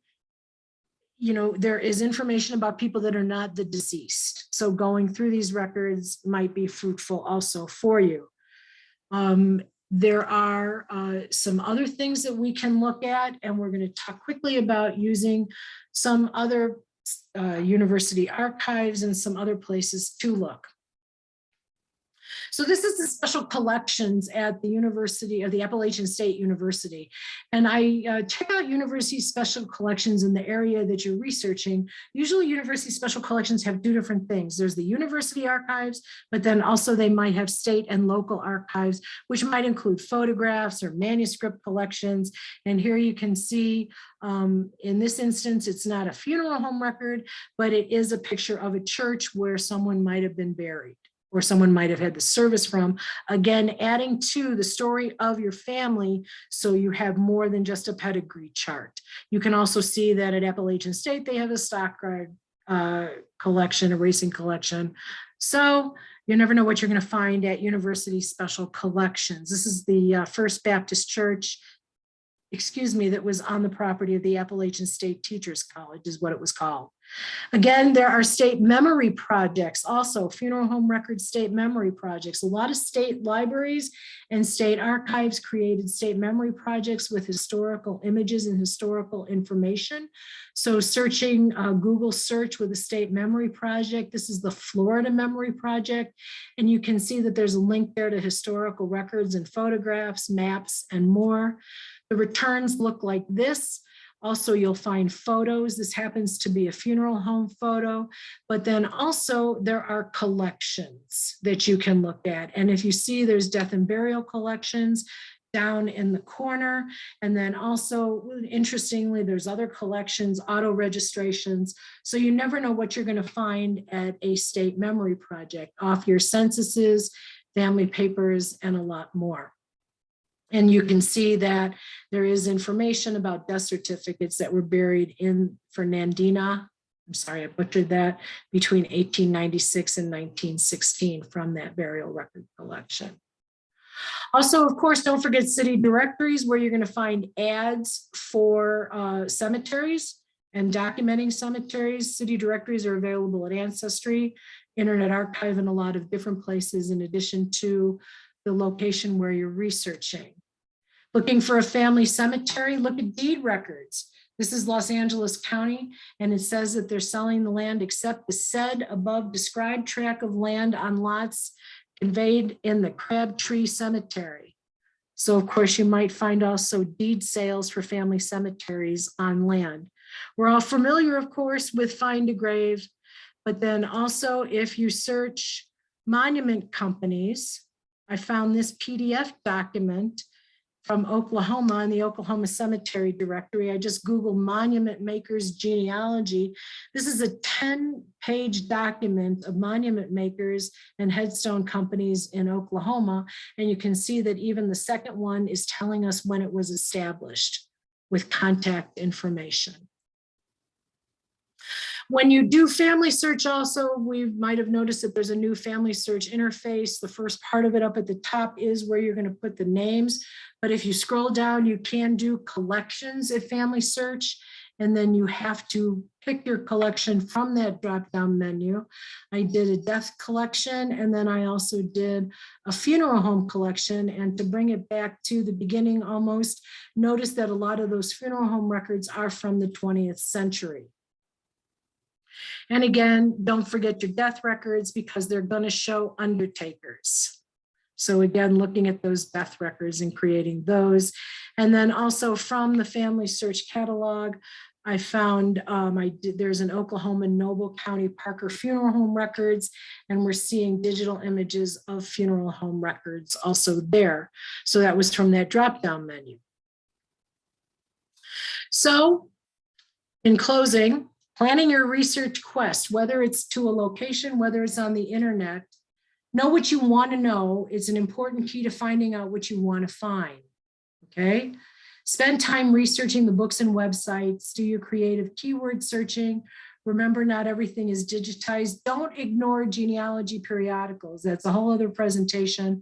you know, there is information about people that are not the deceased. So going through these records might be fruitful also for you. There are some other things that we can look at, and we're going to talk quickly about using some other university archives and some other places to look. So this is the special collections at the University of the Appalachian State University. And I check out university special collections in the area that you're researching. Usually university special collections have two different things. There's the university archives, but then also they might have state and local archives, which might include photographs or manuscript collections. And here you can see, in this instance, it's not a funeral home record, but it is a picture of a church where someone might have been buried, or someone might have had the service from, again, adding to the story of your family so you have more than just a pedigree chart. You can also see that at Appalachian State, they have a stock collection, a racing collection. So you never know what you're gonna find at university special collections. This is the First Baptist Church, that was on the property of the Appalachian State Teachers College is what it was called. Again, there are state memory projects, also funeral home record state memory projects. A lot of state libraries and state archives created state memory projects with historical images and historical information. So searching Google search with a state memory project, this is the Florida Memory Project. And you can see that there's a link there to historical records and photographs, maps, and more. The returns look like this. Also, you'll find photos. This happens to be a funeral home photo, but then also there are collections that you can look at. And if you see, there's death and burial collections down in the corner. And then also, interestingly, there's other collections, auto registrations. So you never know what you're going to find at a state memory project, off your censuses, family papers, and a lot more. And you can see that there is information about death certificates that were buried in Fernandina. I'm sorry, I butchered that, between 1896 and 1916 from that burial record collection. Also, of course, don't forget city directories, where you're going to find ads for cemeteries and documenting cemeteries. City directories are available at Ancestry, Internet Archive, and a lot of different places in addition to the location where you're researching. Looking for a family cemetery, look at deed records. This is Los Angeles County, and it says that they're selling the land except the said above described tract of land on lots conveyed in the Crabtree Cemetery. So of course you might find also deed sales for family cemeteries on land. We're all familiar, of course, with Find a Grave, but then also if you search monument companies, I found this PDF document from Oklahoma in the Oklahoma Cemetery Directory. I just Googled monument makers genealogy. This is a 10-page document of monument makers and headstone companies in Oklahoma. And you can see that even the second one is telling us when it was established with contact information. When you do family search also, we might have noticed that there's a new family search interface. The first part of it up at the top is where you're going to put the names. But if you scroll down, you can do collections at family search. And then you have to pick your collection from that drop-down menu. I did a death collection, and then I also did a funeral home collection. And to bring it back to the beginning almost, notice that a lot of those funeral home records are from the 20th century. And again, don't forget your death records because they're going to show undertakers. So again, looking at those death records and creating those. And then also from the family search catalog, I found there's an Oklahoma Noble County Parker funeral home records, and we're seeing digital images of funeral home records also there. So that was from that drop-down menu. So in closing, planning your research quest, whether it's to a location, whether it's on the internet, know what you want to know is an important key to finding out what you want to find, okay? Spend time researching the books and websites, do your creative keyword searching. Remember, not everything is digitized. Don't ignore genealogy periodicals. That's a whole other presentation.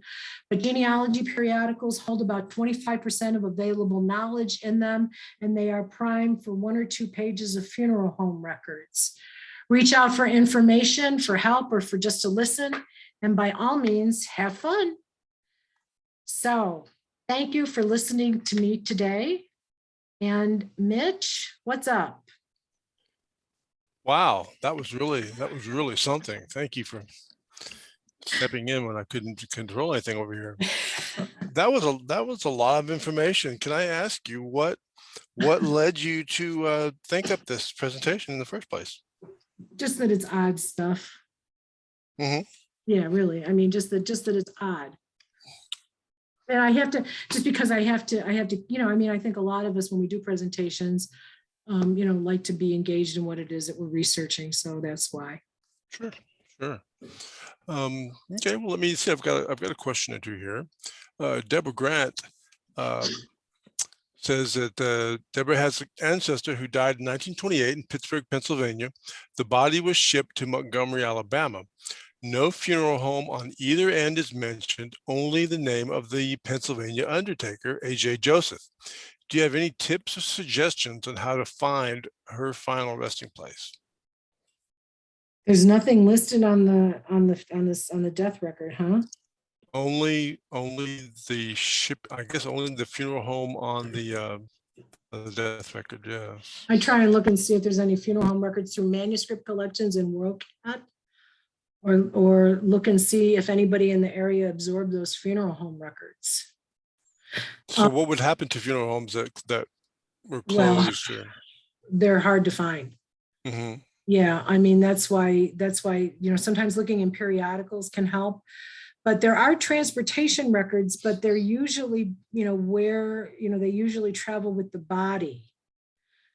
But genealogy periodicals hold about 25% of available knowledge in them, and they are primed for 1 or 2 pages of funeral home records. Reach out for information, for help, or for just to listen. And by all means, have fun. So thank you for listening to me today. And Mitch, what's up? Wow, that was really something. Thank you for stepping in when I couldn't control anything over here. That was a lot of information. Can I ask you what led you to think up this presentation in the first place? Just that it's odd stuff. Mm-hmm. Yeah, really. I mean, just that it's odd. And I have to, just because I have to, you know, I mean, I think a lot of us when we do presentations, you know, like to be engaged in what it is that we're researching. So that's why. Sure. Okay, well, let me see. I've got a question or two here. Deborah Grant says that Deborah has an ancestor who died in 1928 in Pittsburgh, Pennsylvania. The body was shipped to Montgomery, Alabama. No funeral home on either end is mentioned, only the name of the Pennsylvania undertaker, A.J. Joseph. Do you have any tips or suggestions on how to find her final resting place? There's nothing listed on the death record, huh? Only the ship, I guess only the funeral home on the death record, yes. I try and look and see if there's any funeral home records through manuscript collections in Worldcat, or look and see if anybody in the area absorbed those funeral home records. So what would happen to funeral homes that were closed? Well, they're hard to find. Mm-hmm. Yeah, I mean, that's why, you know, sometimes looking in periodicals can help. But there are transportation records, but they're usually, you know, where, you know, they usually travel with the body.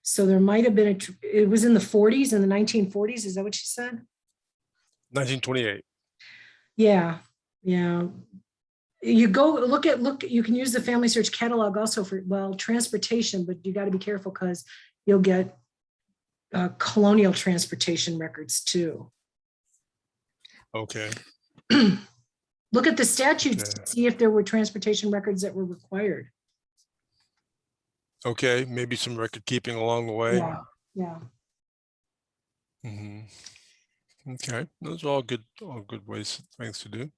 So there might have been, it was in the 40s, in the 1940s. Is that what you said? 1928. Yeah. You go look, you can use the family search catalog also for, well, transportation, but you got to be careful because you'll get colonial transportation records too. Okay. Look at the statutes to see if there were transportation records that were required. Okay, maybe some record keeping along the way. Yeah. Mm-hmm. Okay, those are all good things to do.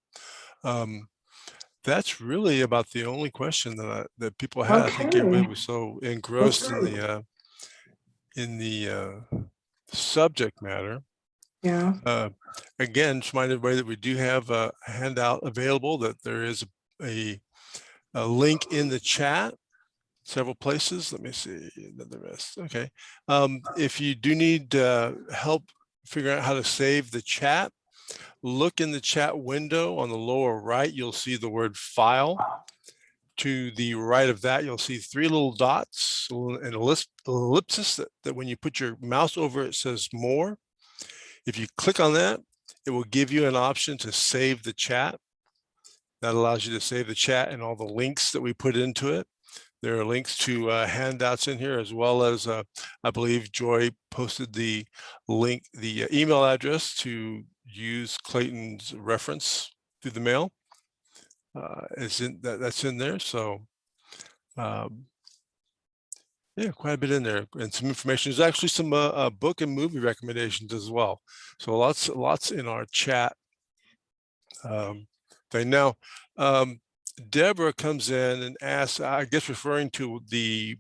That's really about the only question that people had. Okay. I think everybody was so engrossed in the subject matter. Yeah. Again, just remind everybody that we do have a handout available, that there is a link in the chat, several places. Let me see the rest. Okay. If you do need help figuring out how to save the chat, look in the chat window on the lower right. You'll see the word file. To the right of that, you'll see three little dots and ellipsis that when you put your mouse over it says more. If you click on that, it will give you an option to save the chat. That allows you to save the chat and all the links that we put into it. There are links to handouts in here, as well as I believe Joy posted the link, the email address to use Clayton's reference through the mail. That's in there. So yeah, quite a bit in there, and some information. There's actually some book and movie recommendations as well. So lots in our chat thing. Now, Deborah comes in and asks, I guess referring to the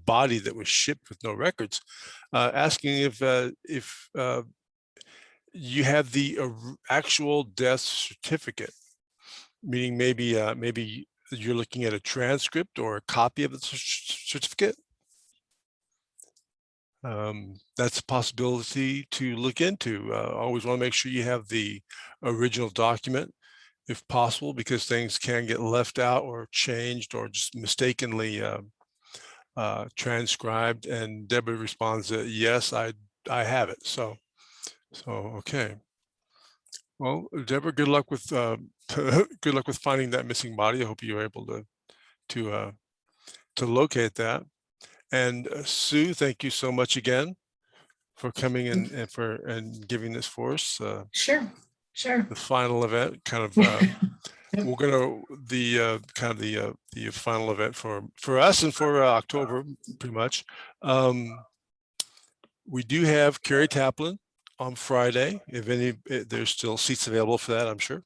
body that was shipped with no records, asking if you have the actual death certificate, meaning maybe you're looking at a transcript or a copy of the certificate. That's a possibility to look into. Always want to make sure you have the original document, if possible, because things can get left out or changed or just mistakenly transcribed. And Deborah responds that yes, I have it. So okay. Well, Deborah, good luck with good luck with finding that missing body. I hope you're able to locate that. And Sue, thank you so much again for coming in and giving this for us. Sure. The final event, kind of. We're gonna the final event for us and for October, pretty much. We do have Carrie Taplin on Friday. If there's still seats available for that, I'm sure.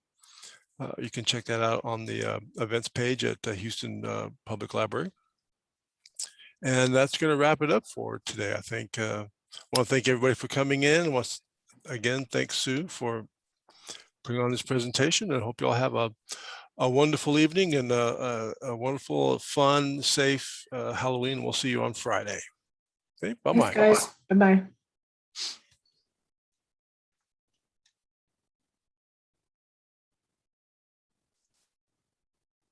You can check that out on the events page at Houston Public Library. And that's going to wrap it up for today. I think I want to thank everybody for coming in. Once again, thanks Sue for putting on this presentation, and I hope you all have a wonderful evening and a wonderful, fun, safe Halloween. We'll see you on Friday. Okay, bye-bye. Thanks, guys. Bye-bye.